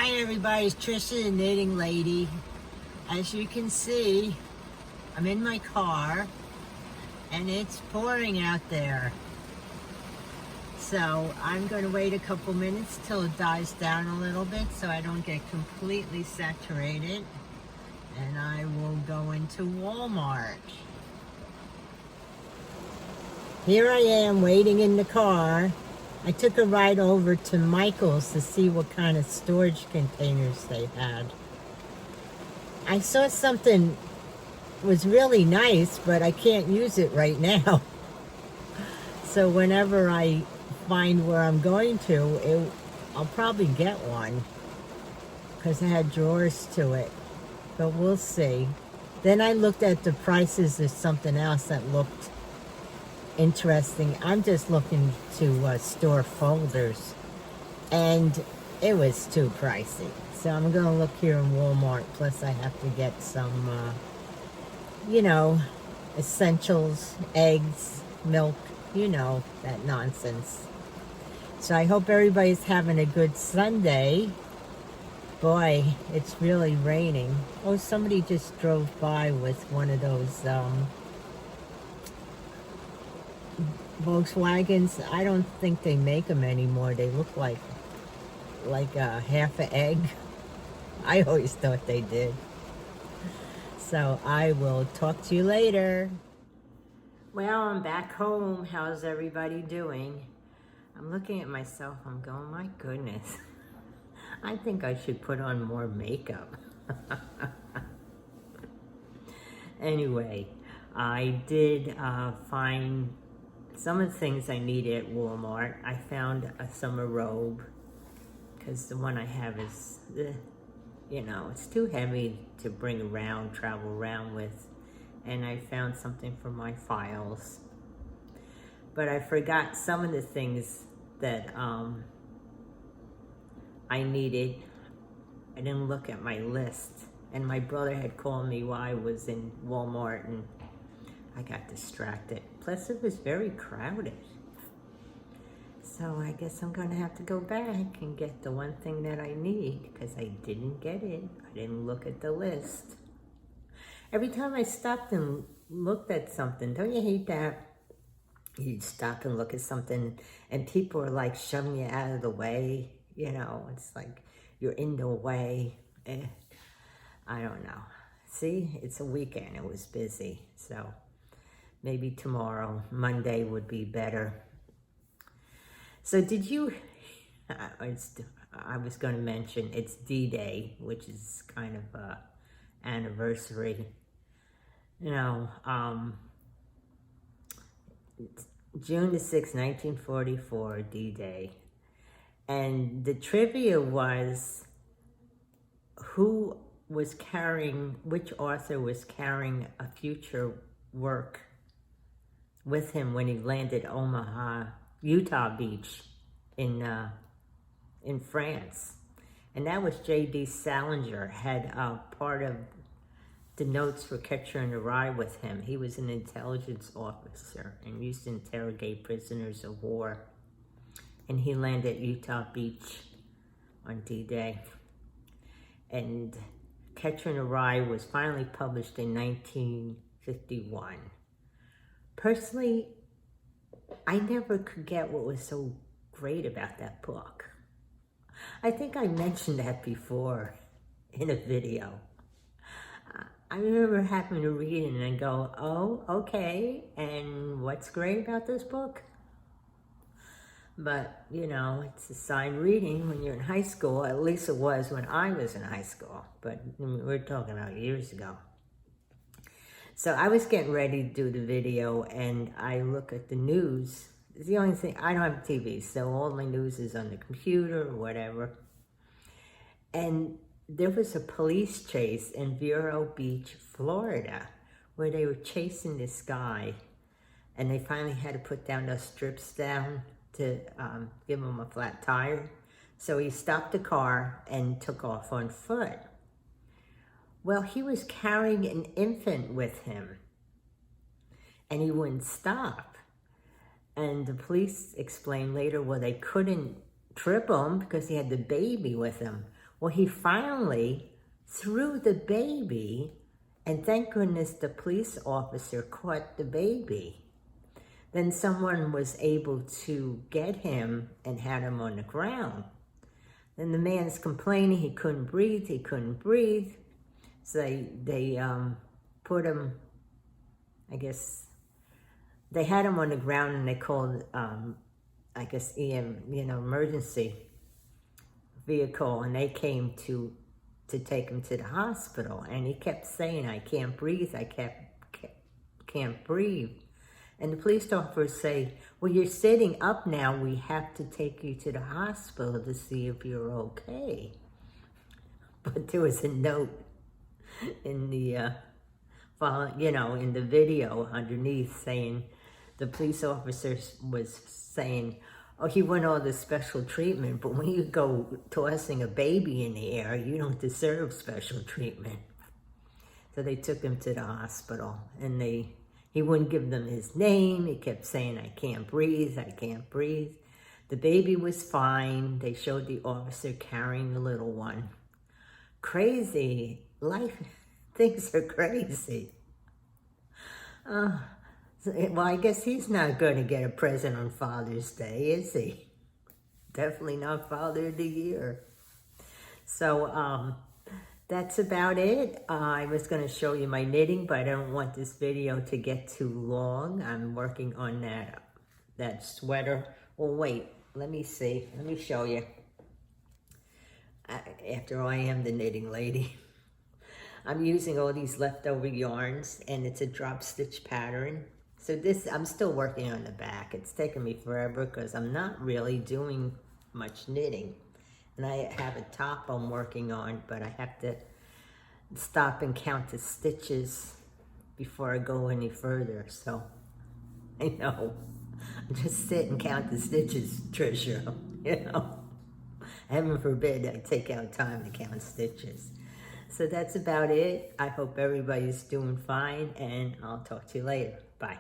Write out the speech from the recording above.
Hi everybody, it's Trisha the Knitting Lady. As you can see, I'm in my car and it's pouring out there. So I'm going to wait a couple minutes till it dies down a little bit so I don't get completely saturated. And I will go into Walmart. Here I am waiting in the car. I took a ride over to Michael's to see what kind of storage containers they had. I saw something was really nice, but I can't use it right now. So whenever I find where I'm going to, I'll probably get one because it had drawers to it, but we'll see. Then I looked at the prices of something else that looked interesting. I'm just looking to store folders, and it was too pricey. So I'm gonna look here in Walmart. Plus I have to get some, essentials, eggs, milk, that nonsense. So I hope everybody's having a good Sunday. Boy, it's really raining. Oh, somebody just drove by with one of those, Volkswagens. I don't think they make them anymore. They look like a half an egg. I always thought they did. So I will talk to you later. Well, I'm back home. How's everybody doing? I'm looking at myself. I'm going, my goodness. I think I should put on more makeup. Anyway, I did find some of the things I needed at Walmart. I found a summer robe because the one I have is, it's too heavy to bring around, travel around with. And I found something for my files. But I forgot some of the things that I needed. I didn't look at my list. And my brother had called me while I was in Walmart and I got distracted. Plus it was very crowded. So I guess I'm gonna have to go back and get the one thing that I need because I didn't get it. I didn't look at the list. Every time I stopped and looked at something, don't you hate that? You stop and look at something and people are like shoving you out of the way. It's like you're in the way. I don't know. See, it's a weekend. It was busy. So maybe tomorrow, Monday would be better. So did you, I was going to mention, it's D-Day, which is kind of a anniversary. June the 6th, 1944, D-Day. And the trivia was which author was carrying a future work with him when he landed Utah Beach in France. And that was J.D. Salinger, had part of the notes for Catcher in the Rye with him. He was an intelligence officer and used to interrogate prisoners of war. And he landed at Utah Beach on D-Day. And Catcher in the Rye was finally published in 1951. Personally, I never could get what was so great about that book. I think I mentioned that before in a video. I remember having to read it and go, oh, okay, and what's great about this book? But, it's assigned reading when you're in high school. At least it was when I was in high school. But we're talking about years ago. So I was getting ready to do the video, and I look at the news. It's the only thing, I don't have TV, so all my news is on the computer or whatever. And there was a police chase in Vero Beach, Florida, where they were chasing this guy. And they finally had to put down those strips down to give him a flat tire. So he stopped the car and took off on foot. Well, he was carrying an infant with him and he wouldn't stop. And the police explained later, well, they couldn't trip him because he had the baby with him. Well, he finally threw the baby, and thank goodness the police officer caught the baby. Then someone was able to get him and had him on the ground. Then the man's complaining he couldn't breathe, So they put him, I guess, they had him on the ground and they called, I guess, emergency vehicle, and they came to take him to the hospital. And he kept saying, I can't breathe, can't breathe. And the police officers say, well, you're sitting up now. We have to take you to the hospital to see if you're okay. But there was a note in the, in the video underneath saying, the police officer was saying, oh, he went all this special treatment, but when you go tossing a baby in the air, you don't deserve special treatment. So they took him to the hospital, and he wouldn't give them his name. He kept saying, I can't breathe, I can't breathe. The baby was fine. They showed the officer carrying the little one. Crazy. Life, things are crazy. Well, I guess he's not going to get a present on Father's Day, is he? Definitely not Father of the Year. So, that's about it. I was going to show you my knitting, but I don't want this video to get too long. I'm working on that sweater. Well, wait, let me see. Let me show you. After all, I am the knitting lady. I'm using all these leftover yarns, and it's a drop stitch pattern. So this, I'm still working on the back. It's taken me forever because I'm not really doing much knitting. And I have a top I'm working on, but I have to stop and count the stitches before I go any further. So, I know. Just sit and count the stitches, Trisha, Heaven forbid I take out time to count stitches. So that's about it. I hope everybody's doing fine, and I'll talk to you later. Bye.